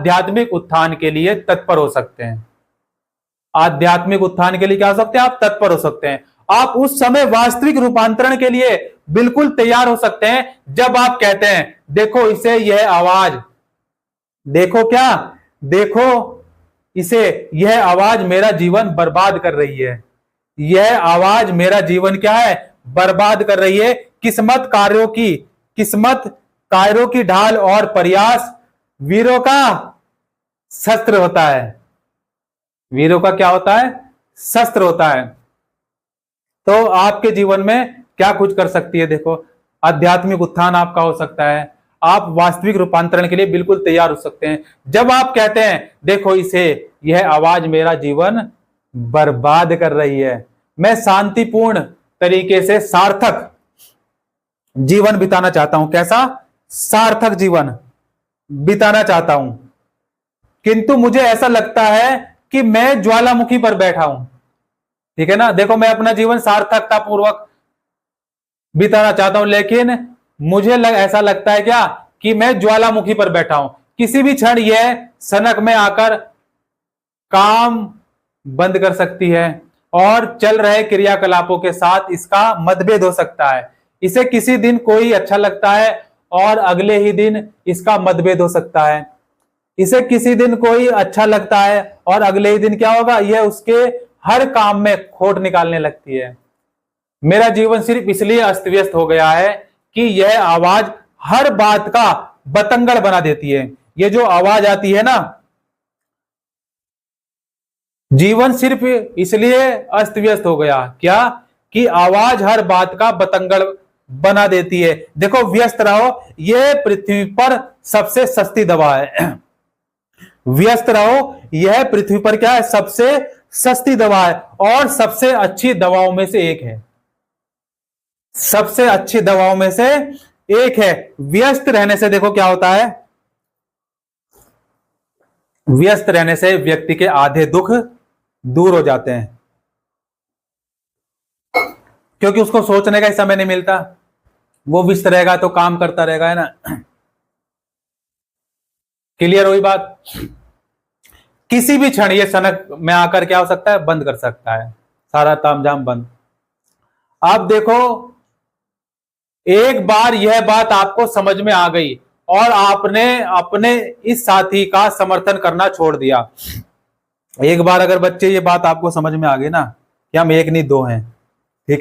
आध्यात्मिक उत्थान के लिए तत्पर हो सकते हैं। आध्यात्मिक उत्थान के लिए क्या हो सकते हैं? आप तत्पर हो सकते हैं। आप उस समय वास्तविक रूपांतरण के लिए बिल्कुल तैयार हो सकते हैं जब आप कहते हैं देखो इसे, यह आवाज देखो, क्या देखो इसे, यह आवाज मेरा जीवन बर्बाद कर रही है। यह आवाज मेरा जीवन क्या है? बर्बाद कर रही है। किस्मत कार्यों की ढाल और प्रयास वीरों का शस्त्र होता है। वीरों का क्या होता है? शस्त्र होता है। तो आपके जीवन में क्या कुछ कर सकती है? देखो, आध्यात्मिक उत्थान आपका हो सकता है। आप वास्तविक रूपांतरण के लिए बिल्कुल तैयार हो सकते हैं जब आप कहते हैं देखो इसे, यह आवाज मेरा जीवन बर्बाद कर रही है। मैं शांतिपूर्ण तरीके से सार्थक जीवन बिताना चाहता हूं। कैसा? सार्थक जीवन बिताना चाहता हूं, किंतु मुझे ऐसा लगता है कि मैं ज्वालामुखी पर बैठा हूं। ठीक है ना? देखो, मैं अपना जीवन सार्थकता पूर्वक बिताना चाहता हूं, लेकिन मुझे ऐसा लगता है क्या कि मैं ज्वालामुखी पर बैठा हूं। किसी भी क्षण यह सनक में आकर काम बंद कर सकती है और चल रहे क्रियाकलापों के साथ इसका मतभेद हो सकता है। इसे किसी दिन कोई अच्छा लगता है और अगले ही दिन इसका मतभेद हो सकता है। इसे किसी दिन कोई अच्छा लगता है और अगले ही दिन क्या होगा? यह उसके हर काम में खोट निकालने लगती है। मेरा जीवन सिर्फ इसलिए अस्त व्यस्त हो गया है कि यह आवाज हर बात का बतंगड़ बना देती है। ये जो आवाज आती है ना, जीवन सिर्फ इसलिए अस्त व्यस्त हो गया क्या कि आवाज हर बात का बतंगड़ बना देती है। देखो, व्यस्त रहो, यह पृथ्वी पर सबसे सस्ती दवा है। व्यस्त रहो, यह पृथ्वी पर क्या है? सबसे सस्ती दवा है और सबसे अच्छी दवाओं में से एक है। सबसे अच्छी दवाओं में से एक है। व्यस्त रहने से देखो क्या होता है? व्यस्त रहने से व्यक्ति के आधे दुख दूर हो जाते हैं, क्योंकि उसको सोचने का समय नहीं मिलता। वो व्यस्त रहेगा तो काम करता रहेगा, है ना? क्लियर हुई बात? किसी भी क्षण ये सनक में आकर क्या हो सकता है? बंद कर सकता है, सारा तामझाम बंद। अब देखो, एक बार यह बात आपको समझ में आ गई और आपने अपने इस साथी का समर्थन करना छोड़ दिया। एक बार अगर बच्चे ये बात आपको समझ में आ गई ना कि हम एक नहीं दो हैं,